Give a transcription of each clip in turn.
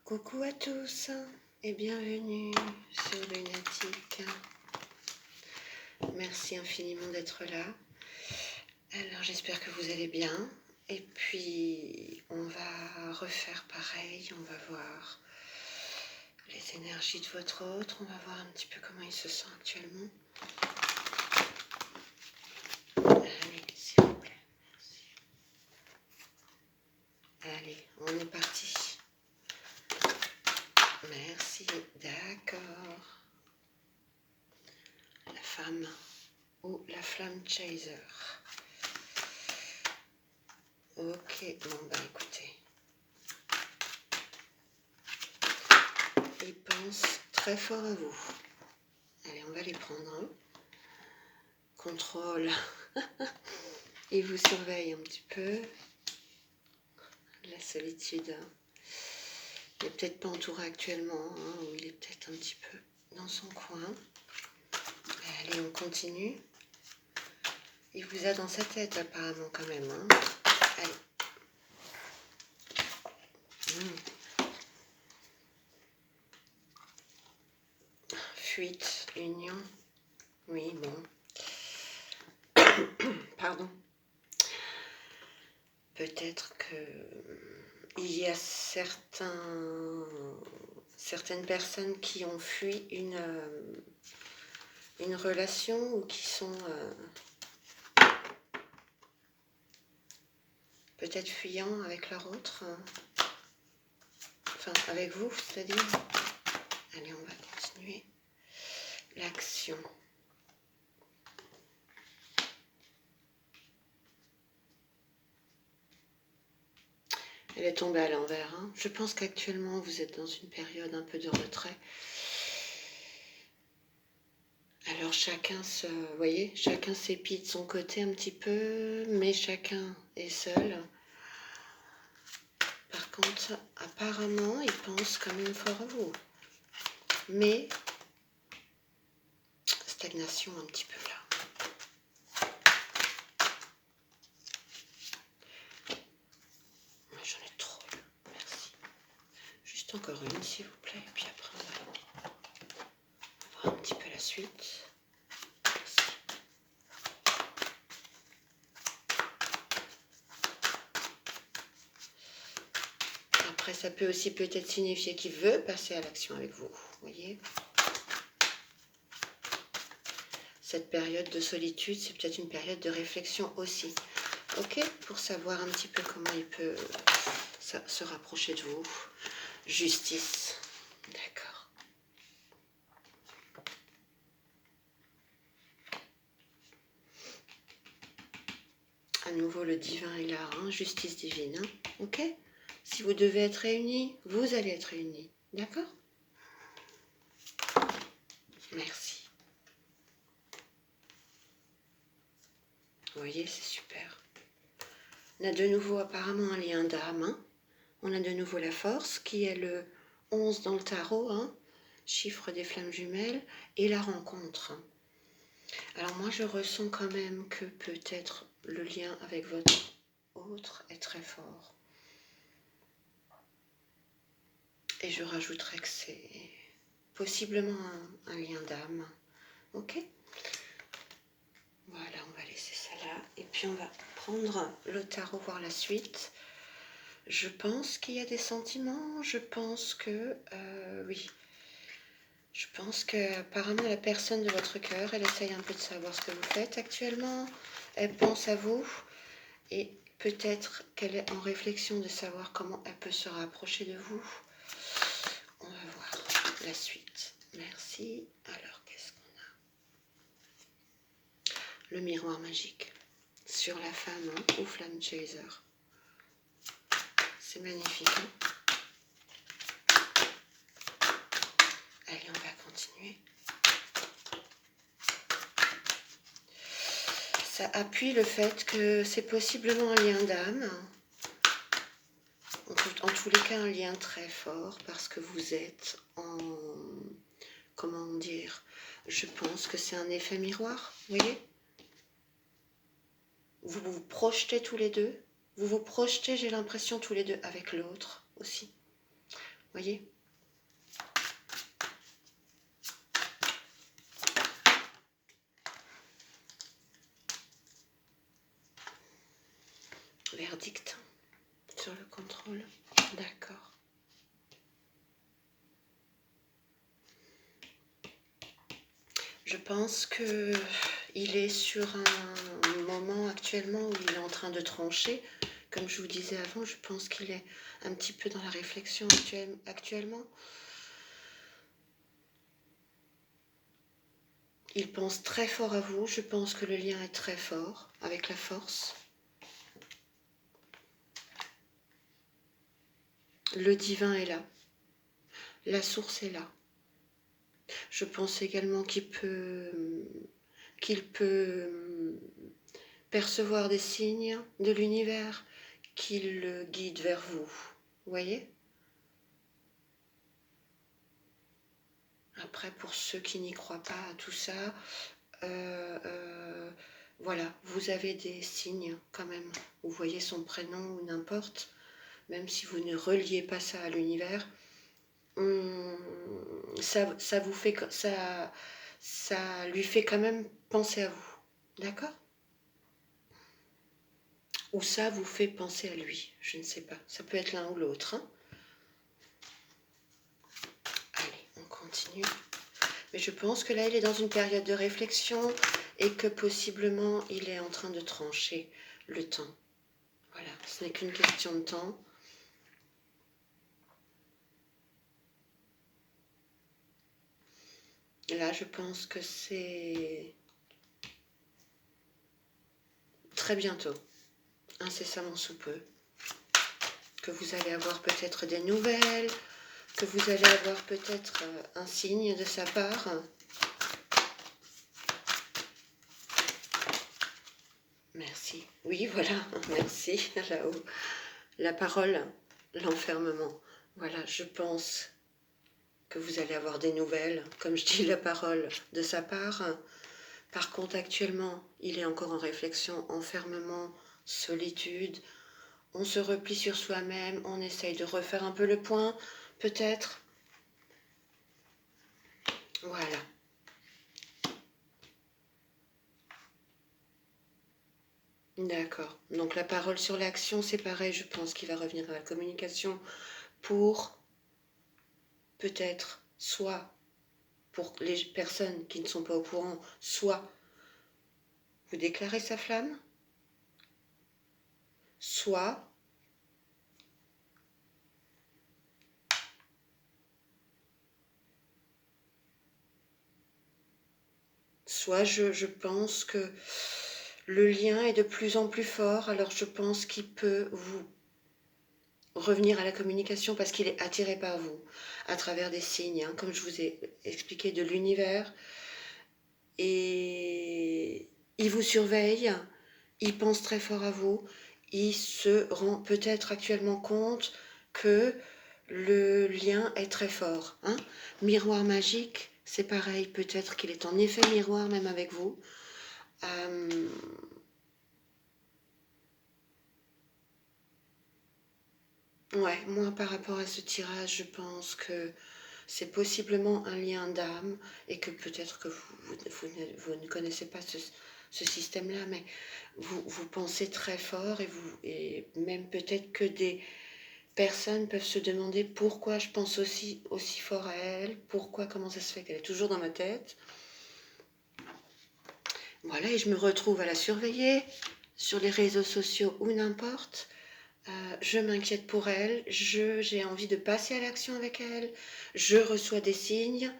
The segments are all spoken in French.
Coucou à tous et bienvenue sur Lunatique. Merci infiniment d'être là. Alors j'espère que vous allez bien. Et puis on va refaire pareil, on va voir les énergies de votre autre, on va voir un petit peu comment il se sent actuellement. Allez, s'il vous plaît. Merci. Allez, on est parti. Merci, d'accord. La femme ou la flamme chaser. Ok, bon bah écoutez. Il pense très fort à vous. Allez, on va les prendre. Hein. Contrôle. Il vous surveille un petit peu. La solitude. Il n'est peut-être pas entouré actuellement, hein, ou il est peut-être un petit peu dans son coin. Allez, on continue. Il vous a dans sa tête apparemment quand même. Hein. Allez. Fuite, union. Oui, bon. Pardon. Peut-être que il y a certaines personnes qui ont fui une relation ou qui sont peut-être fuyants avec leur autre. Enfin, avec vous, c'est-à-dire. Allez, on va continuer. L'action. Elle est tombée à l'envers. Hein. Je pense qu'actuellement, vous êtes dans une période un peu de retrait. Alors, chacun chacun s'épie de son côté un petit peu, mais chacun est seul. Par contre, apparemment, il pense quand même fort à vous. Mais, stagnation un petit peu là. J'en ai trop, merci. Juste encore une, s'il vous plaît, et puis après, on va voir un petit peu la suite. Merci. Après, ça peut aussi peut-être signifier qu'il veut passer à l'action avec vous, voyez. Cette période de solitude, c'est peut-être une période de réflexion aussi. Ok, pour savoir un petit peu comment il peut se rapprocher de vous. Justice, d'accord. À nouveau, le divin est là, hein, justice divine, hein, ok. Si vous devez être réunis, vous allez être réunis, d'accord. Merci. Vous voyez, c'est super. On a de nouveau apparemment un lien d'âme, hein. On a de nouveau la force qui est le 11 dans le tarot, hein, chiffre des flammes jumelles, et la rencontre. Alors moi je ressens quand même que peut-être le lien avec votre autre est très fort. Et je rajouterais que c'est possiblement un lien d'âme. Ok ? Voilà, on va laisser ça là. Et puis on va prendre le tarot, voir la suite. Je pense qu'il y a des sentiments. Je pense que... oui. Je pense qu'apparemment la personne de votre cœur, elle essaye un peu de savoir ce que vous faites actuellement. Elle pense à vous. Et peut-être qu'elle est en réflexion de savoir comment elle peut se rapprocher de vous. On va voir la suite. Merci. Alors, qu'est-ce qu'on a? Le miroir magique. Sur la femme, hein, ou flamme chaser. C'est magnifique. Hein. Allez, on va continuer. Ça appuie le fait que c'est possiblement un lien d'âme. En tous les cas, un lien très fort parce que vous êtes en... Comment dire? Je pense que c'est un effet miroir, vous voyez? Vous vous projetez tous les deux. Vous vous projetez, j'ai l'impression, tous les deux avec l'autre aussi. Voyez? Verdict sur le contrôle. D'accord. Je pense que il est sur un moment actuellement où il est en train de trancher. Comme je vous disais avant, je pense qu'il est un petit peu dans la réflexion actuellement. Il pense très fort à vous. Je pense que le lien est très fort avec la force. Le divin est là. La source est là. Je pense également qu'il peut percevoir des signes de l'univers qui le guident vers vous. Vous voyez? Après, pour ceux qui n'y croient pas à tout ça, voilà, vous avez des signes quand même. Vous voyez son prénom ou n'importe, même si vous ne reliez pas ça à l'univers, ça vous fait, ça lui fait quand même penser à vous. D'accord? Ou ça vous fait penser à lui, je ne sais pas. Ça peut être l'un ou l'autre. Hein. Allez, on continue. Mais je pense que là, il est dans une période de réflexion et que possiblement, il est en train de trancher le temps. Voilà, ce n'est qu'une question de temps. Là, je pense que c'est très bientôt, incessamment sous peu, que vous allez avoir peut-être des nouvelles, que vous allez avoir peut-être un signe de sa part. Merci. Oui, voilà, merci, là-haut. La parole, l'enfermement. Voilà, je pense que vous allez avoir des nouvelles, comme je dis, la parole de sa part. Par contre, actuellement, il est encore en réflexion, enfermement, solitude. On se replie sur soi-même, on essaye de refaire un peu le point, peut-être. Voilà. D'accord. Donc la parole sur l'action, c'est pareil, je pense qu'il va revenir à la communication pour peut-être soit pour les personnes qui ne sont pas au courant, soit vous déclarez sa flamme, soit je pense que le lien est de plus en plus fort, alors je pense qu'il peut vous revenir à la communication parce qu'il est attiré par vous à travers des signes, hein, comme je vous ai expliqué, de l'univers. Et il vous surveille, il pense très fort à vous, il se rend peut-être actuellement compte que le lien est très fort. Hein. Miroir magique, c'est pareil, peut-être qu'il est en effet miroir même avec vous. Ouais, moi par rapport à ce tirage, je pense que c'est possiblement un lien d'âme et que peut-être que vous ne connaissez pas ce système-là, mais vous pensez très fort et même peut-être que des personnes peuvent se demander pourquoi je pense aussi fort à elle, pourquoi, comment ça se fait qu'elle est toujours dans ma tête. Voilà, et je me retrouve à la surveiller sur les réseaux sociaux ou n'importe. Je m'inquiète pour elle, j'ai envie de passer à l'action avec elle, je reçois des signes.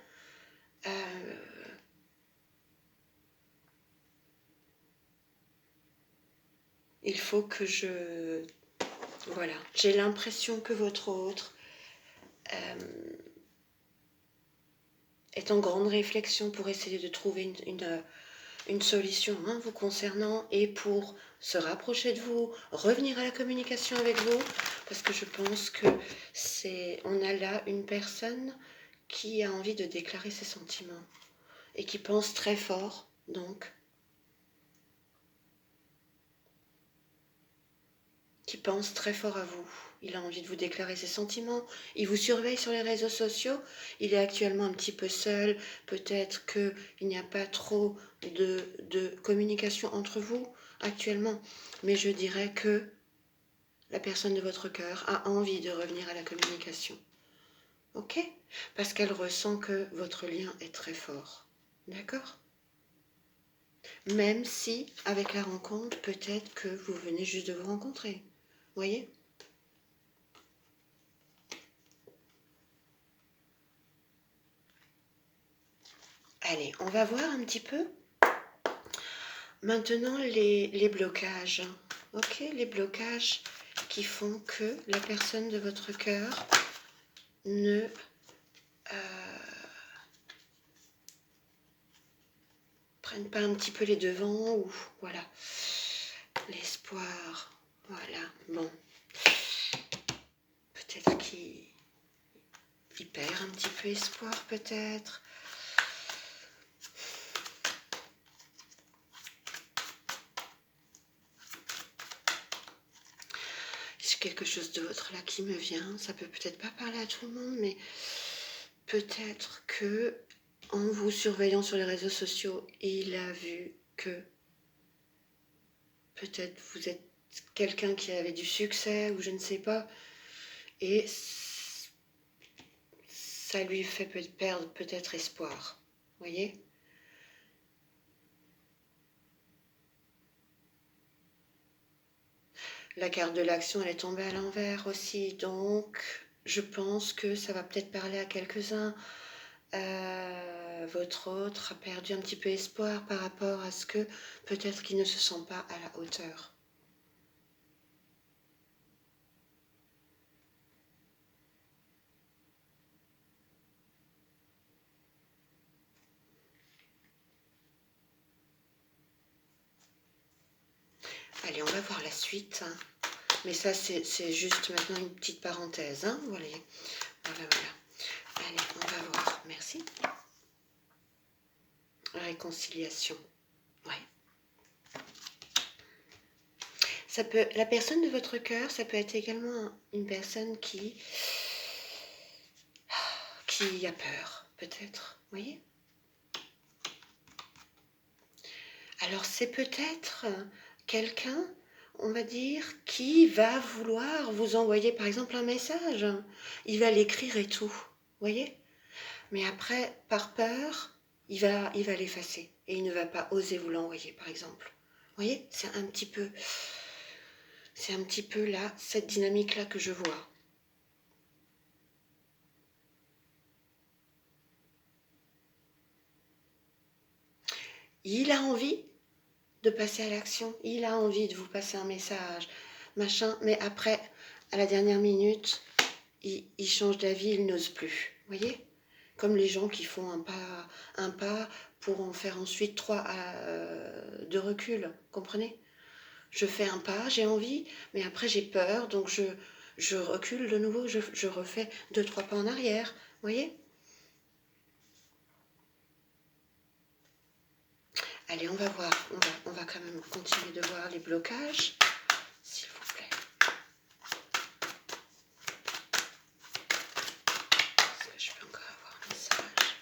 Il faut que voilà, j'ai l'impression que votre autre est en grande réflexion pour essayer de trouver une solution hein, vous concernant et pour se rapprocher de vous, revenir à la communication avec vous, parce que je pense que on a là une personne qui a envie de déclarer ses sentiments et qui pense très fort, donc qui pense très fort à vous. Il a envie de vous déclarer ses sentiments. Il vous surveille sur les réseaux sociaux. Il est actuellement un petit peu seul. Peut-être qu'il n'y a pas trop de communication entre vous actuellement. Mais je dirais que la personne de votre cœur a envie de revenir à la communication. Ok? Parce qu'elle ressent que votre lien est très fort. D'accord? Même si, avec la rencontre, peut-être que vous venez juste de vous rencontrer. Voyez? Allez, on va voir un petit peu maintenant les blocages. Ok, les blocages qui font que la personne de votre cœur ne prenne pas un petit peu les devants ou voilà. L'espoir, voilà. Bon, peut-être qu'il perd un petit peu espoir, peut-être. J'ai quelque chose d'autre là qui me vient. Ça peut peut-être pas parler à tout le monde, mais peut-être que en vous surveillant sur les réseaux sociaux, il a vu que peut-être vous êtes quelqu'un qui avait du succès ou je ne sais pas, et ça lui fait perdre peut-être espoir. Voyez ? La carte de l'action, elle est tombée à l'envers aussi, donc je pense que ça va peut-être parler à quelques-uns. Votre autre a perdu un petit peu espoir par rapport à ce que peut-être qu'il ne se sent pas à la hauteur. Allez, on va voir la suite. Mais ça, c'est juste maintenant une petite parenthèse. Hein, voilà. Allez, on va voir. Merci. Réconciliation. Ouais. Ça peut, la personne de votre cœur, ça peut être également une personne qui a peur, peut-être. Vous voyez ? Alors, c'est peut-être quelqu'un, on va dire, qui va vouloir vous envoyer, par exemple, un message. Il va l'écrire et tout. Vous voyez ? Mais après, par peur, il va l'effacer. Et il ne va pas oser vous l'envoyer, par exemple. Vous voyez ? C'est un petit peu là, cette dynamique-là que je vois. Il a envie de passer à l'action. Il a envie de vous passer un message, machin. Mais après, à la dernière minute, il change d'avis, il n'ose plus. Vous voyez ? Comme les gens qui font un pas pour en faire ensuite 3 de recul. Comprenez ? Je fais un pas, j'ai envie, mais après j'ai peur, donc je recule de nouveau, je refais 2-3 pas en arrière. Vous voyez ? Allez, on va voir, on va quand même continuer de voir les blocages, s'il vous plaît. Est-ce que je peux encore avoir un message ?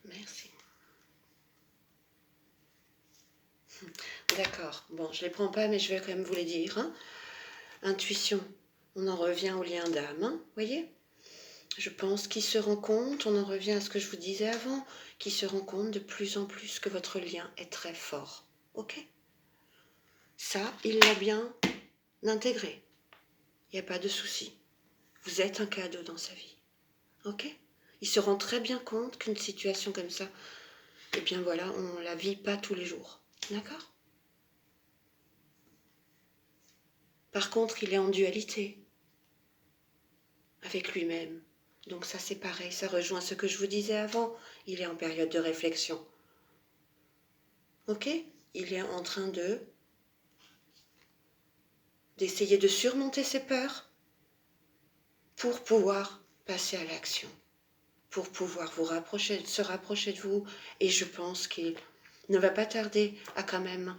Merci. D'accord, bon, je ne les prends pas, mais je vais quand même vous les dire. Hein. Intuition, on en revient au lien d'âme, hein, voyez ? Je pense qu'il se rend compte, on en revient à ce que je vous disais avant, qu'il se rend compte de plus en plus que votre lien est très fort. Ok ? Ça, il l'a bien intégré. Il n'y a pas de souci. Vous êtes un cadeau dans sa vie. Ok ? Il se rend très bien compte qu'une situation comme ça, eh bien voilà, on ne la vit pas tous les jours. D'accord ? Par contre, il est en dualité avec lui-même. Donc ça, c'est pareil, ça rejoint ce que je vous disais avant. Il est en période de réflexion. Ok ? Il est en train d'essayer de surmonter ses peurs pour pouvoir passer à l'action, pour pouvoir se rapprocher de vous. Et je pense qu'il ne va pas tarder à quand même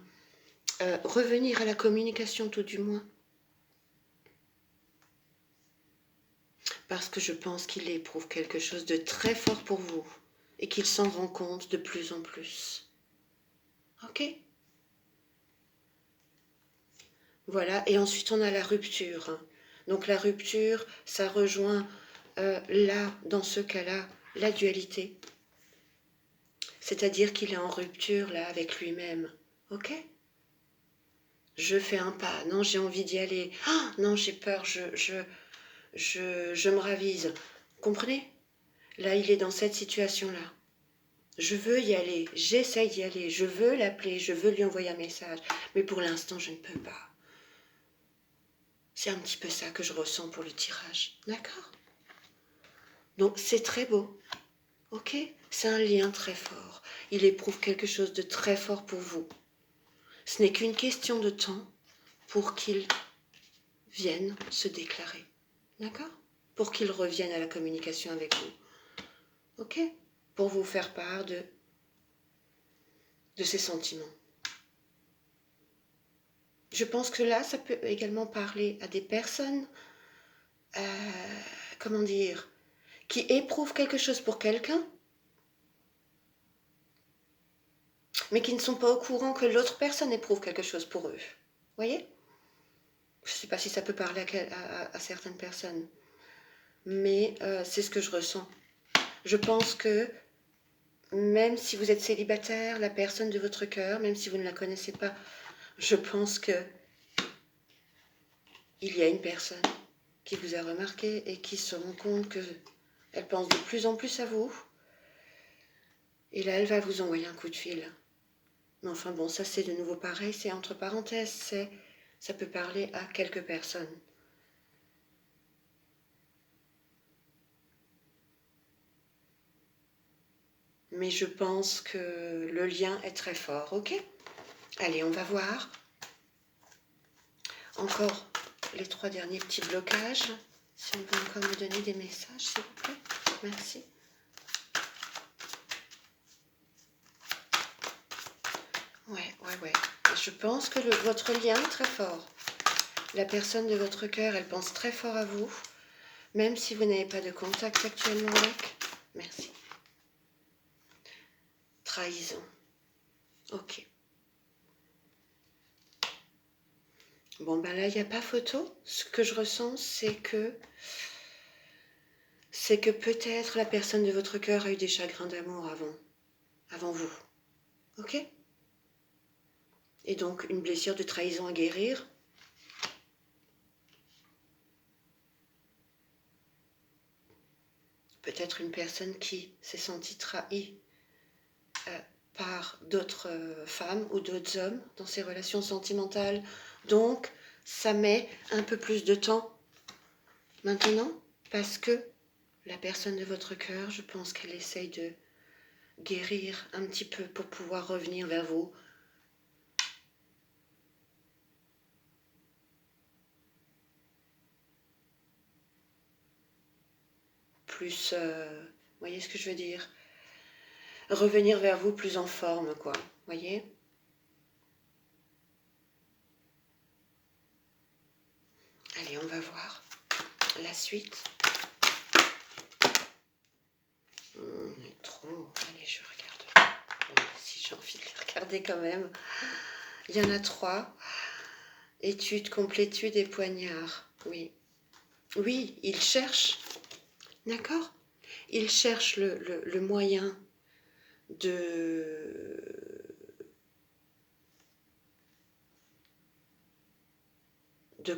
revenir à la communication tout du moins. Parce que je pense qu'il éprouve quelque chose de très fort pour vous et qu'il s'en rend compte de plus en plus. Ok? Voilà, et ensuite on a la rupture. Donc la rupture, ça rejoint là, dans ce cas-là, la dualité. C'est-à-dire qu'il est en rupture là avec lui-même. Ok? Je fais un pas, non j'ai envie d'y aller, ah, non j'ai peur, je me ravise. Comprenez? Là il est dans cette situation-là. Je veux y aller, j'essaye d'y aller, je veux l'appeler, je veux lui envoyer un message, mais pour l'instant je ne peux pas. C'est un petit peu ça que je ressens pour le tirage, d'accord? Donc c'est très beau, ok? C'est un lien très fort. Il éprouve quelque chose de très fort pour vous. Ce n'est qu'une question de temps pour qu'il vienne se déclarer, d'accord? Pour qu'il revienne à la communication avec vous, ok? Pour vous faire part de ses sentiments. Je pense que là, ça peut également parler à des personnes, comment dire, qui éprouvent quelque chose pour quelqu'un, mais qui ne sont pas au courant que l'autre personne éprouve quelque chose pour eux. Voyez? Je ne sais pas si ça peut parler à certaines personnes, mais c'est ce que je ressens. Je pense que même si vous êtes célibataire, la personne de votre cœur, même si vous ne la connaissez pas, je pense que il y a une personne qui vous a remarqué et qui se rend compte qu'elle pense de plus en plus à vous. Et là, elle va vous envoyer un coup de fil. Mais enfin bon, ça c'est de nouveau pareil, c'est entre parenthèses, ça peut parler à quelques personnes. Mais je pense que le lien est très fort, ok? Allez, on va voir. Encore les 3 derniers petits blocages. Si on peut encore me donner des messages, s'il vous plaît. Merci. Ouais. Je pense que votre lien est très fort. La personne de votre cœur, elle pense très fort à vous, même si vous n'avez pas de contact actuellement avec. Merci. Trahison. Ok. Bon, ben là, il n'y a pas photo. Ce que je ressens, c'est que peut-être la personne de votre cœur a eu des chagrins d'amour avant vous. Ok? Et donc, une blessure de trahison à guérir. Peut-être une personne qui s'est sentie trahie par d'autres femmes ou d'autres hommes dans ses relations sentimentales. Donc, ça met un peu plus de temps maintenant parce que la personne de votre cœur, je pense qu'elle essaye de guérir un petit peu pour pouvoir revenir vers vous. Plus, vous voyez ce que je veux dire? Revenir vers vous plus en forme, quoi. Voyez? Allez, on va voir la suite. Trop. Allez, je regarde. Bon, si j'ai envie de les regarder quand même. Il y en a 3. Étude, complétude et poignard. Oui. Oui, il cherche. D'accord? Il cherche le moyen de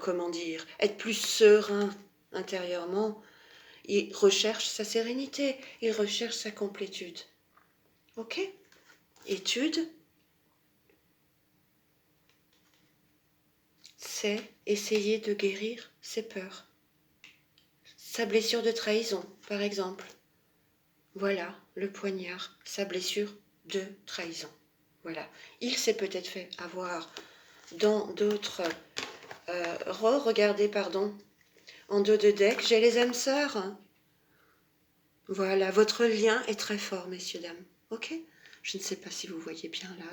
comment dire, être plus serein intérieurement. Il recherche sa sérénité, il recherche sa complétude. Ok? Étude, c'est essayer de guérir ses peurs. Sa blessure de trahison, par exemple. Voilà, le poignard, sa blessure de trahison. Voilà. Il s'est peut-être fait avoir dans d'autres... regardez, pardon. En dos de deck, j'ai les âmes sœurs. Voilà, votre lien est très fort, messieurs, dames. Ok? Je ne sais pas si vous voyez bien là,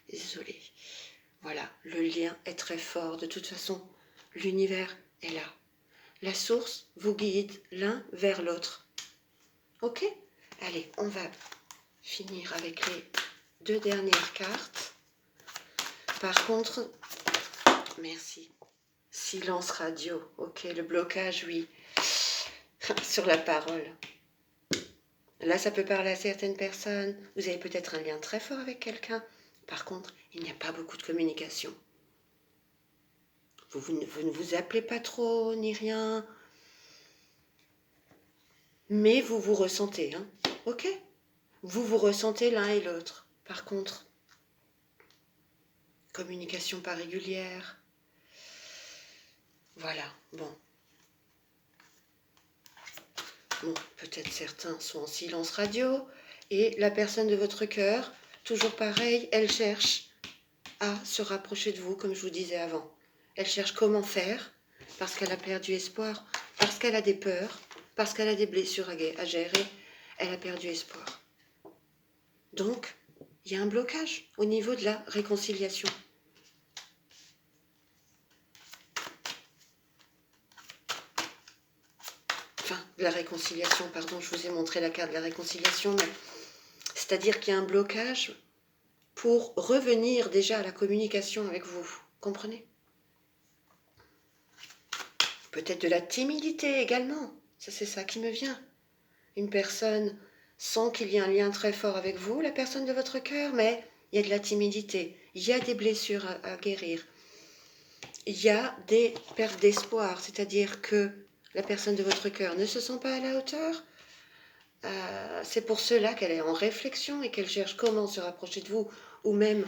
désolée. Voilà, le lien est très fort. De toute façon, l'univers est là. La source vous guide l'un vers l'autre. Ok? Allez, on va finir avec les 2 dernières cartes. Par contre, merci. Silence radio. Ok, le blocage, oui. Sur la parole. Là, ça peut parler à certaines personnes. Vous avez peut-être un lien très fort avec quelqu'un. Par contre, il n'y a pas beaucoup de communication. Vous ne vous appelez pas trop, ni rien. Mais vous vous ressentez, hein? Ok? Vous vous ressentez l'un et l'autre. Par contre, communication pas régulière. Voilà, bon. Bon, peut-être certains sont en silence radio. Et la personne de votre cœur, toujours pareil, elle cherche à se rapprocher de vous, comme je vous disais avant. Elle cherche comment faire, parce qu'elle a perdu espoir, parce qu'elle a des peurs, parce qu'elle a des blessures à gérer. Elle a perdu espoir. Donc, il y a un blocage au niveau de la réconciliation. Enfin, de la réconciliation, pardon, je vous ai montré la carte de la réconciliation, mais c'est-à-dire qu'il y a un blocage pour revenir déjà à la communication avec vous. Comprenez? Peut-être de la timidité également. Ça, c'est ça qui me vient. Une personne sent qu'il y a un lien très fort avec vous, la personne de votre cœur, mais il y a de la timidité, il y a des blessures à guérir, il y a des pertes d'espoir, c'est-à-dire que la personne de votre cœur ne se sent pas à la hauteur. C'est pour cela qu'elle est en réflexion et qu'elle cherche comment se rapprocher de vous, ou même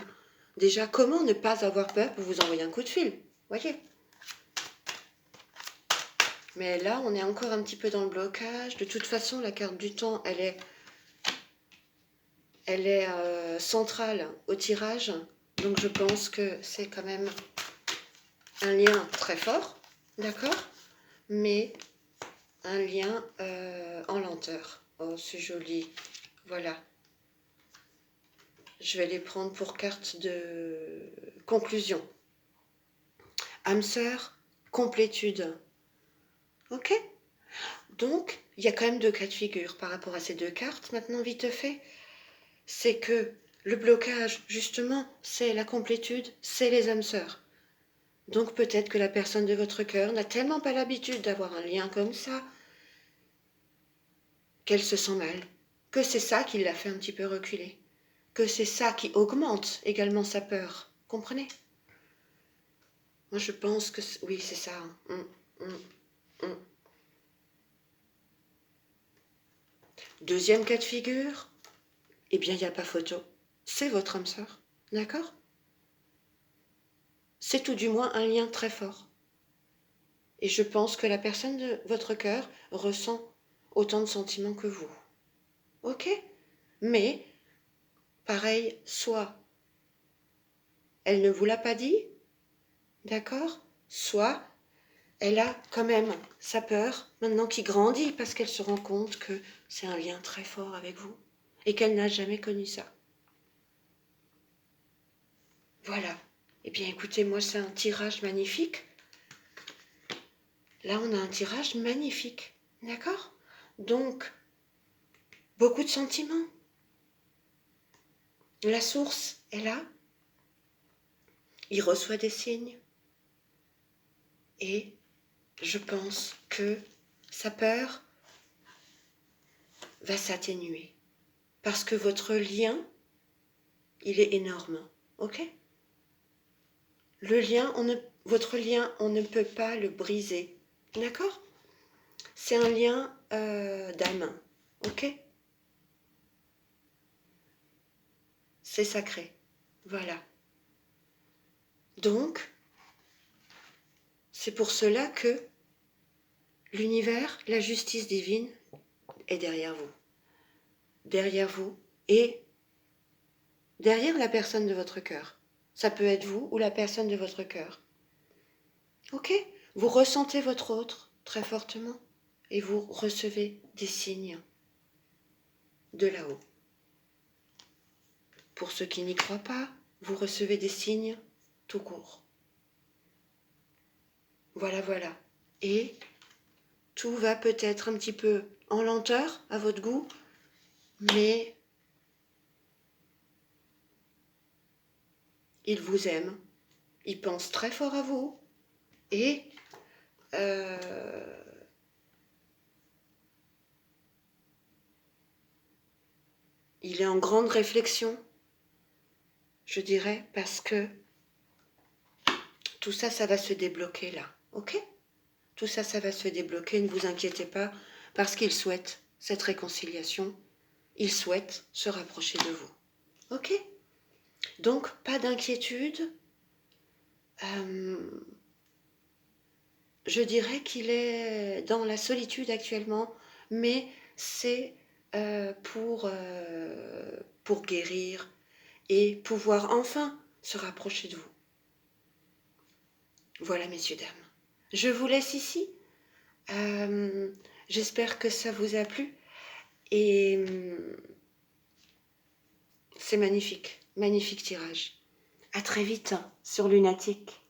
déjà comment ne pas avoir peur pour vous envoyer un coup de fil. Voyez. Mais là, on est encore un petit peu dans le blocage. De toute façon, la carte du temps, elle est centrale au tirage. Donc je pense que c'est quand même un lien très fort, d'accord? Mais un lien en lenteur. Oh, c'est joli. Voilà. Je vais les prendre pour carte de conclusion. Âme sœur, complétude. Ok? Donc, il y a quand même 2 cas de figure par rapport à ces 2 cartes. Maintenant, vite fait, c'est que le blocage, justement, c'est la complétude, c'est les âmes sœurs. Donc peut-être que la personne de votre cœur n'a tellement pas l'habitude d'avoir un lien comme ça qu'elle se sent mal, que c'est ça qui l'a fait un petit peu reculer, que c'est ça qui augmente également sa peur. Comprenez? Moi je pense que oui, c'est ça. Hum. Deuxième cas de figure, eh bien il n'y a pas photo. C'est votre âme sœur, d'accord? C'est tout du moins un lien très fort. Et je pense que la personne de votre cœur ressent autant de sentiments que vous. Ok? Mais, pareil, soit elle ne vous l'a pas dit, d'accord? Soit elle a quand même sa peur maintenant qui grandit parce qu'elle se rend compte que c'est un lien très fort avec vous et qu'elle n'a jamais connu ça. Voilà. Eh bien écoutez, moi c'est un tirage magnifique. Là on a un tirage magnifique, d'accord? Donc, beaucoup de sentiments. La source est là. Il reçoit des signes. Et je pense que sa peur va s'atténuer. Parce que votre lien, il est énorme. Ok? Le lien, votre lien, on ne peut pas le briser. D'accord? C'est un lien d'âme. Ok? C'est sacré. Voilà. Donc, c'est pour cela que l'univers, la justice divine est derrière vous. Derrière vous et derrière la personne de votre cœur. Ça peut être vous ou la personne de votre cœur. Ok? Vous ressentez votre autre très fortement et vous recevez des signes de là-haut. Pour ceux qui n'y croient pas, vous recevez des signes tout court. Voilà, voilà. Et tout va peut-être un petit peu en lenteur à votre goût, mais il vous aime, il pense très fort à vous et il est en grande réflexion, je dirais, parce que tout ça, ça va se débloquer là, ok? Tout ça, ça va se débloquer, ne vous inquiétez pas, parce qu'il souhaite cette réconciliation, il souhaite se rapprocher de vous, ok? Donc, pas d'inquiétude. Je dirais qu'il est dans la solitude actuellement, mais c'est pour guérir et pouvoir enfin se rapprocher de vous. Voilà, messieurs, dames. Je vous laisse ici. J'espère que ça vous a plu. Et c'est magnifique, magnifique tirage. À très vite sur Lunatique.